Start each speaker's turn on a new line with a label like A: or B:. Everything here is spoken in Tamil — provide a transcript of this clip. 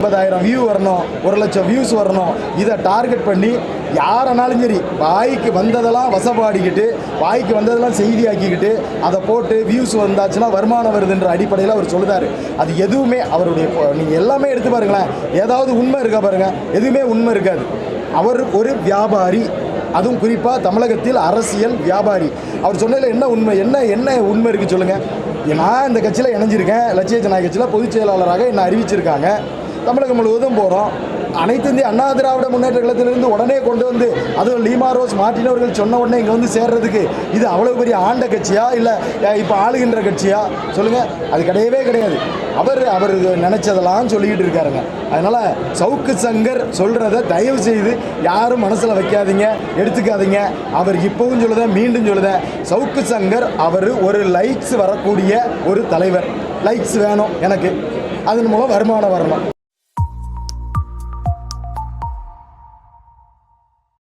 A: 50,000 வியூ வரணும், 1,00,000 வியூஸ் வரணும். இதை டார்கெட் பண்ணி யாரனாலும் சரி வாய்க்கு வந்ததெல்லாம் வசப்பாடிக்கிட்டு வாய்க்கு வந்ததெல்லாம் செய்தியாக்கிக்கிட்டு அதை போட்டு வியூஸ் வந்தாச்சுன்னா வருமானம் வருதுன்ற அடிப்படையில் அவர் சொல்லுதார். அது எதுவுமே அவருடைய நீங்கள் எல்லாமே எடுத்து பாருங்களேன், ஏதாவது உண்மை இருக்கா பாருங்கள், எதுவுமே உண்மை இருக்காது. அவர் ஒரு வியாபாரி, அதுவும் குறிப்பாக தமிழகத்தில் அரசியல் வியாபாரி. அவர் சொன்னதில் என்ன உண்மை, என்ன உண்மை இருக்குது சொல்லுங்கள். நான் இந்த கட்சியில் இணைஞ்சிருக்கேன், லட்சிய ஜனநாயக கட்சியில் பொதுச் செயலாளராக என்ன அறிவிச்சிருக்காங்க. தமிழகம் முழுவதும் போகிறோம். அனைத்து இந்திய அண்ணா திராவிட முன்னேற்ற கழகத்திலிருந்து உடனே கொண்டு வந்து அதுவும் லீமா ரோஸ் மார்ட்டின் அவர்கள் சொன்ன உடனே இங்கே வந்து சேர்றதுக்கு இது அவ்வளோ பெரிய ஆண்ட கட்சியா இல்லை இப்போ ஆளுகின்ற கட்சியா சொல்லுங்கள்? அது கிடையவே கிடையாது. அவர் நினச்சதெல்லாம் சொல்லிக்கிட்டு இருக்காருங்க. அதனால் சவுக்கு சங்கர் சொல்கிறத தயவு செய்து யாரும் மனசில் வைக்காதீங்க, எடுத்துக்காதீங்க. அவர் இப்போவும் சொல்லுதேன், மீண்டும் சொல்லுதேன், சவுக்கு சங்கர் அவர் ஒரு லைக்ஸ் வரக்கூடிய ஒரு தலைவர். லைக்ஸ் வேணும் எனக்கு, அதன் மூலம் வருமானம் வரணும்.